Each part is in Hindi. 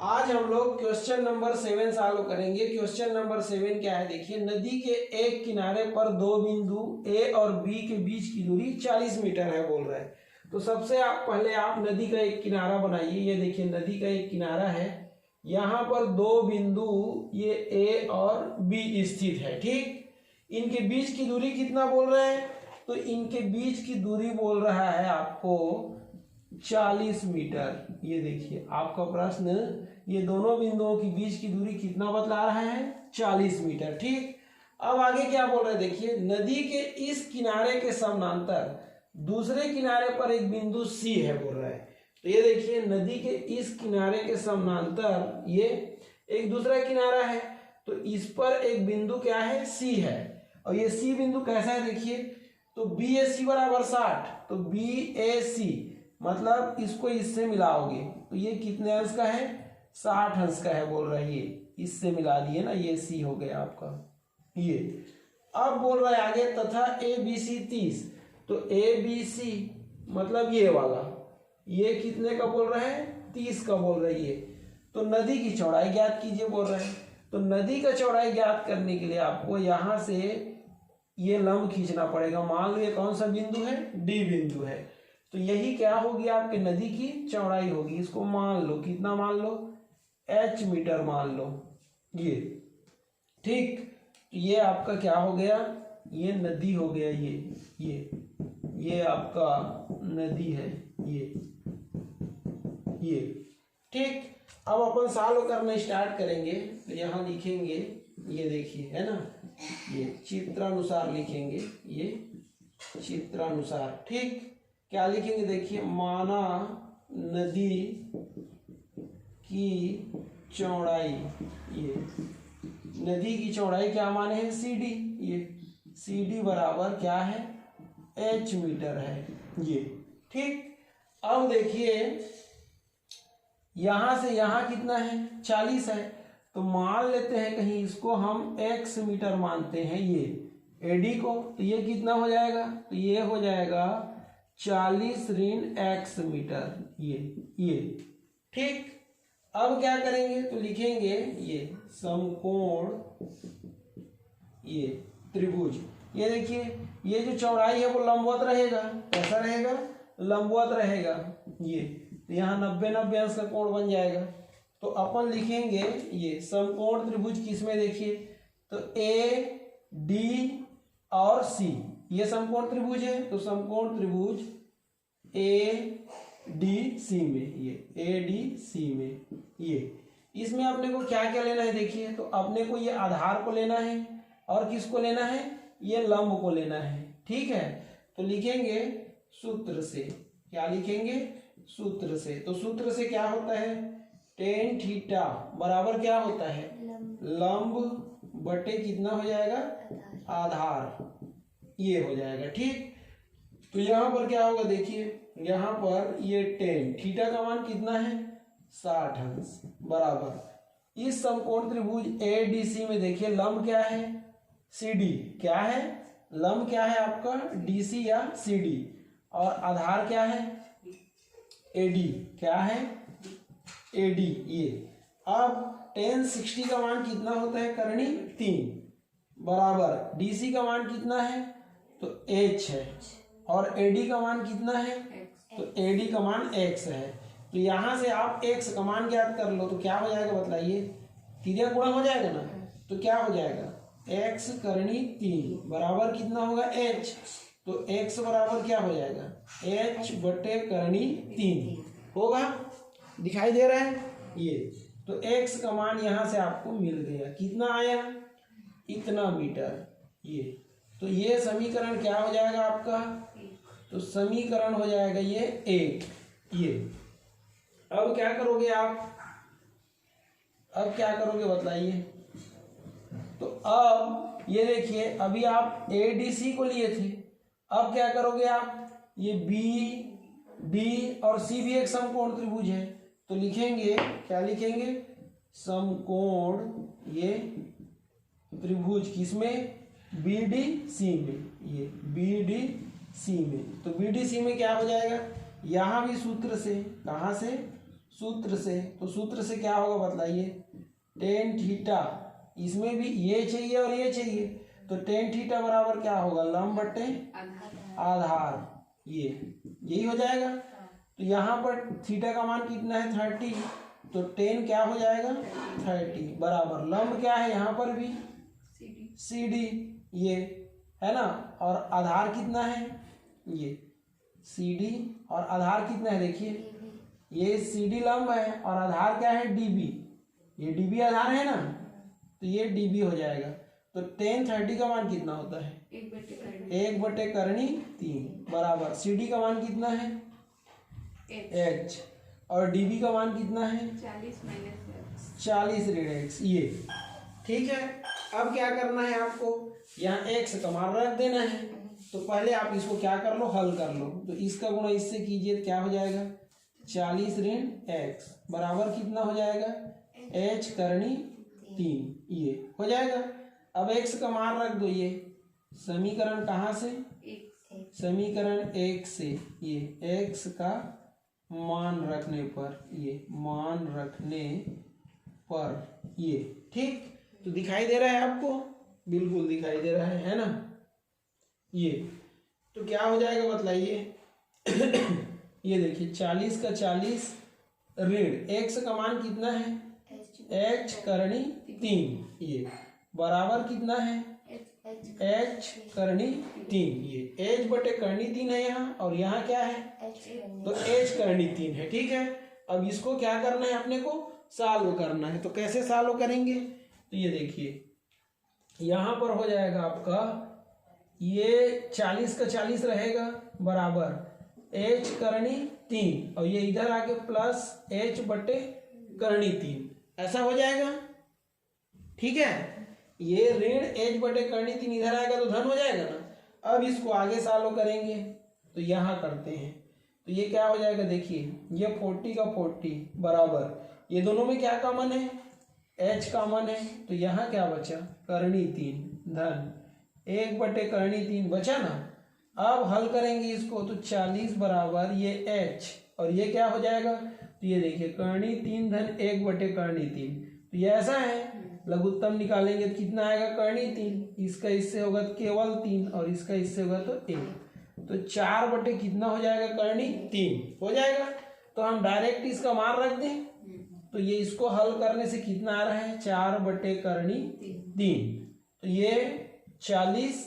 आज हम लोग क्वेश्चन नंबर 7 सॉल्व करेंगे। क्वेश्चन नंबर 7 क्या है, देखिए। नदी के एक किनारे पर दो बिंदु ए और बी के बीच की दूरी 40 मीटर है बोल रहा है। तो सबसे पहले आप नदी का एक किनारा बनाइए। ये देखिए नदी का एक किनारा है, यहाँ पर दो बिंदु ये ए और बी स्थित है, ठीक। इनके बीच की दूरी कितना बोल रहे हैं, तो इनके बीच की दूरी बोल रहा है आपको 40 मीटर। ये देखिए आपका प्रश्न, ये दोनों बिंदुओं के बीच की दूरी कितना बतला रहा है, 40 मीटर, ठीक। अब आगे क्या बोल रहे हैं, देखिए। नदी के इस किनारे के समानांतर दूसरे किनारे पर एक बिंदु सी है बोल रहा है। तो ये देखिए नदी के इस किनारे के समानांतर ये एक दूसरा किनारा है, तो इस पर एक बिंदु क्या है, सी है। और ये सी बिंदु कैसा है, देखिए। तो बी ए सी बराबर 60, तो बी ए सी मतलब इसको इससे मिलाओगे तो ये कितने अंश का है, 60 अंश का है बोल रहा है। ये इससे मिला दिए ना, ये सी हो गया आपका ये। अब बोल रहा है आगे, तथा ए बी सी 30, तो ए बी सी मतलब ये वाला, ये कितने का बोल रहे हैं, 30 का बोल रही है। तो नदी की चौड़ाई ज्ञात कीजिए बोल रहे हैं। तो नदी का चौड़ाई ज्ञात करने के लिए आपको यहाँ से ये लंब खींचना पड़ेगा। मान लो ये कौन सा बिंदु है, डी बिंदु है। तो यही क्या होगी, आपके नदी की चौड़ाई होगी। इसको मान लो, कितना मान लो, h मीटर मान लो ये, ठीक। ये आपका क्या हो गया, ये नदी हो गया। ये आपका नदी है ये, ठीक। अब अपन सॉल्व करना स्टार्ट करेंगे। तो यहाँ लिखेंगे, ये देखिए है ना, ये चित्रानुसार लिखेंगे, ये चित्रानुसार, ठीक। क्या लिखेंगे, देखिए। माना नदी की चौड़ाई, ये नदी की चौड़ाई क्या माने हैं, सी डी। ये सी डी बराबर क्या है, h मीटर है ये, ठीक। अब देखिए यहां से यहां कितना है, 40 है। तो मान लेते हैं कहीं इसको हम x मीटर मानते हैं, ये एडी को। तो ये कितना हो जाएगा, तो ये हो जाएगा 40 ऋण x मीटर ये, ठीक। अब क्या करेंगे, तो लिखेंगे ये समकोण ये त्रिभुज। ये देखिए ये जो चौड़ाई है वो लंबवत रहेगा, कैसा रहेगा, लंबवत रहेगा ये। तो यहाँ 90-90 अंश का कोण बन जाएगा। तो अपन लिखेंगे ये समकोण त्रिभुज किसमें, देखिए। तो ए डी और सी, ये समकोण त्रिभुज है। तो समकोण त्रिभुज ए डी सी में, ये ए डी सी में ये। इसमें अपने को क्या क्या लेना है, देखिए। तो अपने को ये आधार को लेना है और किसको लेना है, ये लंब को लेना है, ठीक है। तो लिखेंगे सूत्र से, क्या लिखेंगे, सूत्र से। तो सूत्र से क्या होता है, टेन थीटा बराबर क्या होता है, लंब बटे कितना हो जाएगा, आधार, ये हो जाएगा, ठीक। तो यहाँ पर क्या होगा, देखिए। यहाँ पर ये टेन थीटा का मान कितना है, 60 अंश बराबर इस समकोण त्रिभुज ए डी सी में देखिए लंब क्या है, सी डी। क्या है, लंब क्या है आपका, डी सी या सी डी। और आधार क्या है, ए डी। क्या है, ए डी ये। अब टेन 60 का मान कितना होता है, करनी 3 बराबर डी सी का मान कितना है, तो h है। और एडी का मान कितना है, तो एडी का मान x है। तो यहां से आप x का मान ज्ञात कर लो। तो क्या हो जाएगा बताइए, तीन गुणा हो जाएगा ना। तो क्या हो जाएगा, x करनी 3 बराबर कितना होगा, h। तो x बराबर क्या हो जाएगा, h बटे करनी 3 होगा, दिखाई दे रहा है ये। तो x का मान यहां से आपको मिल गया, कितना आया, इतना मीटर ये। तो ये समीकरण क्या हो जाएगा आपका, तो समीकरण हो जाएगा ये 1 ये। अब क्या करोगे आप, अब क्या करोगे बताइए। तो अब ये देखिए अभी आप ए डी सी को लिए थे, अब क्या करोगे आप, ये बी डी और सी भी एक समकोण त्रिभुज है। तो लिखेंगे, क्या लिखेंगे, समकोण ये त्रिभुज किसमें, बी डी सी में, ये बी डी सी में। तो बी डी सी में क्या हो जाएगा, यहाँ भी सूत्र से, कहाँ से, सूत्र से, तो सूत्र से क्या होगा बताइए, टेन थीटा, इसमें भी ये चाहिए और ये चाहिए, तो टेन थीटा बराबर क्या होगा, लंब बटे आधार, ये यही हो जाएगा। तो यहाँ पर थीटा का मान कितना है 30, तो टेन क्या हो जाएगा 30 बराबर लंब क्या है यहाँ पर भी सी डी, ये है ना, और आधार कितना है ये सी डी, और आधार कितना है देखिए, ये सी डी लंब है और आधार क्या है डी बी, ये डी बी आधार है ना, तो ये डी बी हो जाएगा। तो टेन 30 का मान कितना होता है 1/3 बराबर सी डी का मान कितना है h, और डी बी का मान कितना है 40 ऋण x, ये ठीक है। अब क्या करना है आपको, यहाँ x का मान रख देना है, तो पहले आप इसको क्या कर लो, हल कर लो, तो इसका गुणा इससे कीजिए तो क्या हो जाएगा 40 ऋण x बराबर कितना हो जाएगा h करनी 3, ये हो जाएगा। अब x का मान रख दो, ये समीकरण कहाँ से, समीकरण 1 से, ये x का मान रखने पर, ये मान रखने पर, ये ठीक, तो दिखाई दे रहा है आपको, बिल्कुल दिखाई दे रहा है ना, ये तो क्या हो जाएगा बतलाइए ये देखिए 40 का 40 ऋण x का मान कितना है h करनी 3, ये बराबर कितना है h करनी 3, ये h बटे करनी 3 है यहाँ, और यहाँ क्या है तो h करनी 3 है, ठीक है। अब इसको क्या करना है अपने को, सॉल्व करना है, तो कैसे सॉल्व करेंगे, तो ये देखिए यहाँ पर हो जाएगा आपका, ये 40 का 40 रहेगा बराबर h करनी 3, और ये इधर आके प्लस h बटे करनी 3, ऐसा हो जाएगा, ठीक है। ये ऋण h बटे करनी 3 इधर आएगा तो धन हो जाएगा ना। अब इसको आगे सॉल्व करेंगे, तो यहाँ करते हैं, तो ये क्या हो जाएगा देखिए, ये 40 का 40 बराबर, ये दोनों में क्या कॉमन है h कॉमन है, तो यहाँ क्या बचा करनी 3 धन 1 बटे करनी 3 बचा ना। अब हल करेंगे इसको, तो 40 बराबर ये h, और ये क्या हो जाएगा, तो ये देखिए करनी 3 धन 1 बटे करनी 3, तो ये ऐसा है, लघुत्तम निकालेंगे तो कितना आएगा करनी 3, इसका इससे होगा तो केवल 3, और इसका इससे होगा तो 1, तो 4 बटे कितना हो जाएगा करनी 3 हो जाएगा। तो हम डायरेक्ट इसका मान रख दें, तो ये इसको हल करने से कितना आ रहा है 4 बटे करनी 3, तो ये 40,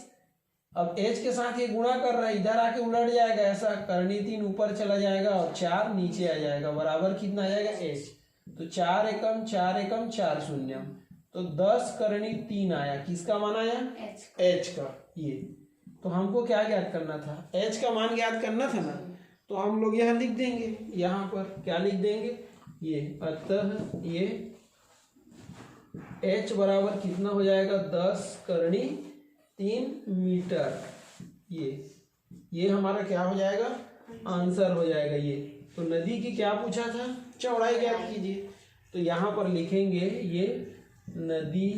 अब h के साथ ये गुणा कर रहा है, इधर आके उलट जाएगा ऐसा, करनी 3 ऊपर चला जाएगा और 4 नीचे आ जाएगा, बराबर कितना आ जाएगा h, तो 4 एकम 4 एकम 4 शून्य, तो 10 करनी 3 आया, किसका मान आया h का, ये तो हमको क्या ज्ञात करना था h का मान ज्ञात करना था ना, तो हम लोग यहाँ लिख देंगे, यहाँ पर क्या लिख देंगे ये, अतः ये h बराबर कितना हो जाएगा 10 करनी 3 मीटर, ये हमारा क्या हो जाएगा आंसर हो जाएगा ये। तो नदी की क्या पूछा था, चौड़ाई ज्ञात कीजिए, तो यहाँ पर लिखेंगे ये नदी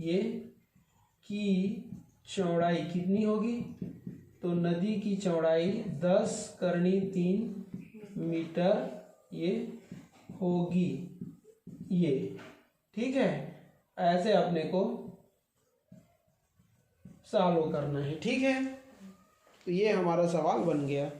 ये की चौड़ाई कितनी होगी, तो नदी की चौड़ाई 10 करनी 3 मीटर ये होगी, ये ठीक है। ऐसे अपने को सॉल्व करना है, ठीक है। तो ये हमारा सवाल बन गया।